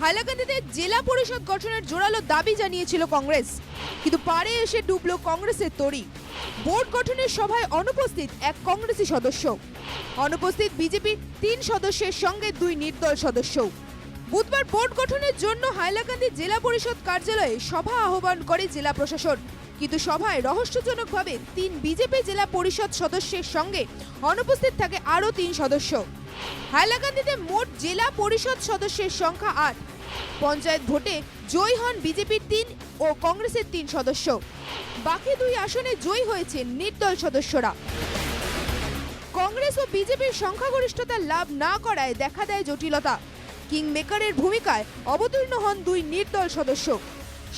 হাইলাকান্দিতে জেলা পরিষদ গঠনের জোরালো দাবি জানিয়েছিল কংগ্রেস, কিন্তু পারে এসে ডুবল কংগ্রেসের তরি। বোর্ড গঠনের সভায় অনুপস্থিত এক কংগ্রেসি সদস্য, অনুপস্থিত বিজেপির 3 সদস্যের সঙ্গে 2 নির্দল সদস্য। বুধবার বোর্ড গঠনের জন্য হাইলাকান্দি জেলা পরিষদ কার্যালয়ে সভা আহ্বান করে জেলা প্রশাসন, কিন্তু সভায় রহস্যজনকভাবে 3 বিজেপি জেলা পরিষদ সদস্যের সঙ্গে অনুপস্থিত থাকে আরও 3 সদস্য। হাইলাকান্দিতে মোট জেলা পরিষদ সদস্যের সংখ্যা 8। পঞ্চায়েত ভোটে জয়ী হন বিজেপির 3 ও কংগ্রেসের 3 সদস্য। বাকি 2 আসনে জয়ী হয়েছে নির্দল সদস্যরা। কংগ্রেস ও বিজেপির সংখ্যাগরিষ্ঠতা লাভ না করায় দেখা দেয় জটিলতা। কিং মেকারের ভূমিকায় অবতীর্ণ হন 2 নির্দল সদস্য।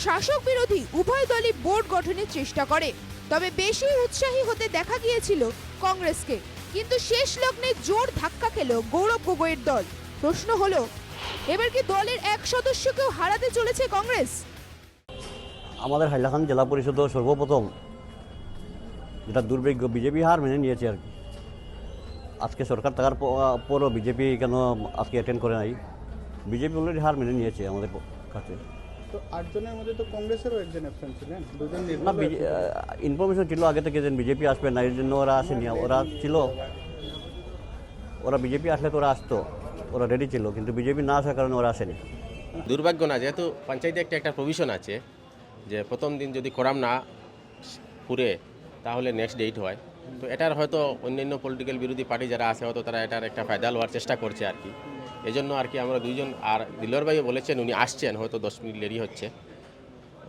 শাসক বিরোধী উভয় দলই বোর্ড গঠনের চেষ্টা করে, তবে বেশি উৎসাহী হতে দেখা গিয়েছিল কংগ্রেসকে, কিন্তু শেষ লগ্নে জোর ধাক্কা খেল গৌরব গগৈয়ের দল। প্রশ্ন হলো, এবার কি দলের এক সদস্যকেও হারাতে চলেছে কংগ্রেস? আমাদের হাইলাকান্দি জেলা পরিষদ সর্বপ্রথম যেটা দুর্ভাগ্য, বিজেপি হার মেনে নিয়েছে আর কি। আজকে সরকার থাকার পরও বিজেপি কেন আজকে অ্যাটেন্ড করে নাই? বিজেপি অলরেডি হার মেনে নিয়েছে আমাদের কাছে। তো 8 জনের মধ্যে তো কংগ্রেসেরও একজন অ্যাবসেন্ট ছিলেন, দুজন না, ইনফরমেশন ছিল আগে থেকে যে বিজেপি আসবে না, এর জন্য ওরা আসেনি। ওরা ছিল, ওরা বিজেপি আসলে তো ওরা আসতো, ওরা রেডি ছিল, কিন্তু বিজেপি না আসার কারণে ওরা আসেনি। দুর্ভাগ্য না, যেহেতু পঞ্চায়েতে একটা প্রভিশন আছে যে প্রথম দিন যদি কোরাম না পুরে তাহলে নেক্সট ডেট হয়। তো এটার হয়তো অন্যান্য পলিটিক্যাল বিরোধী পার্টি যারা আছে হয়তো তারা এটার একটা ফায়দা লওয়ার চেষ্টা করছে আর কি। এই জন্য আর কি আমরা 2 জন, আর দিলর ভাইও বলেছেন উনি আসছেন, হয়তো 10 মিনিট দেরি হচ্ছে,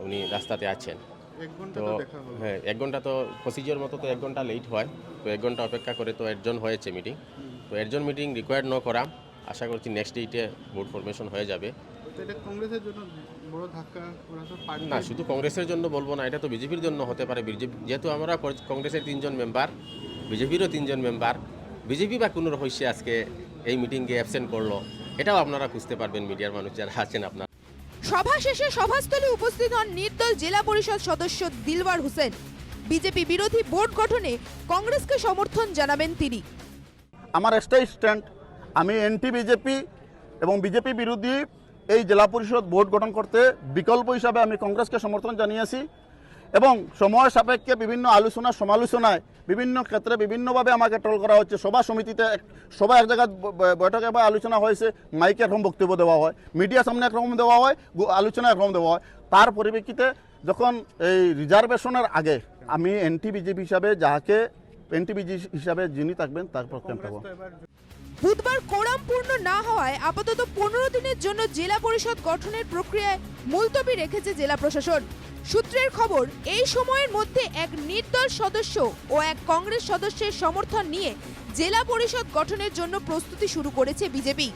উনি রাস্তাতে আছেন। তো হ্যাঁ, 1 ঘন্টা তো প্রসিজিওর মতো তো 1 ঘন্টা লেট হয়, তো 1 ঘন্টা অপেক্ষা করে তো একজন হয়েছে মিটিং। তো একজন মিটিং রিকোয়ার্ড ন করা, আশা করছি নেক্সট ডেটে বোর্ড ফরমেশন হয়ে যাবে। কংগ্রেসের জন্য বড় ধাক্কা না, শুধু কংগ্রেসের জন্য বলবো না, এটা তো বিজেপির জন্য হতে পারে। যেহেতু আমরা কংগ্রেসের 3 জন মেম্বার, বিজেপিরও 3 জন মেম্বার, বিজেপি বা কোনো রহস্যে আজকে এই মিটিংকে অ্যাবসেন্ট করলো, এটাও আপনারা বুঝতে পারবেন মিডিয়ার মানুষ যারা আছেন আপনারা। সভা শেষে সভাস্থলে উপস্থিত হন নির্দল জেলা পরিষদ সদস্য দিলওয়ার হোসেন। বিজেপি বিরোধী বোর্ড গঠনে কংগ্রেসকে সমর্থন জানাবেন তিনি। আমার একটাই স্ট্যান্ড, আমি এন্টি বিজেপি এবং বিজেপি বিরোধী এই জেলা পরিষদ বোর্ড গঠন করতে বিকল্প হিসাবে আমি কংগ্রেসকে সমর্থন জানিয়েছি, এবং সময় সাপেক্ষে বিভিন্ন আলোচনা সমালোচনায় বিভিন্ন ক্ষেত্রে বিভিন্নভাবে আমাকে ট্রল করা হচ্ছে। সভা সমিতিতে সবাই এক জায়গায় বৈঠকে বা আলোচনা হয়েছে, মাইকে একরকম বক্তব্য দেওয়া হয়, মিডিয়ার সামনে একরকম দেওয়া হয়, আলোচনা একরকম দেওয়া হয়। তার পরিপ্রেক্ষিতে যখন এই রিজার্ভেশনের আগে আমি এন্টি বিজেপি হিসাবে, যাকে এন্টি বিজেপি হিসাবে যিনি থাকবেন তার পক্ষে থাকবো। বুধবার কোরাম পূর্ণ না হওয়ায় আপাতত 15 দিনের জন্য জেলা পরিষদ গঠনের প্রক্রিয়ায় মুলতবি রেখেছে জেলা প্রশাসন। সূত্রের খবর, এই সময়ের মধ্যে এক নির্দল সদস্য ও এক কংগ্রেস সদস্যের সমর্থন নিয়ে জেলা পরিষদ গঠনের জন্য প্রস্তুতি শুরু করেছে বিজেপি।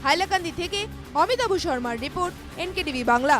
হাইলাকান্দি থেকে অমিতাভ শর্মার রিপোর্ট, এনকেটিভি বাংলা।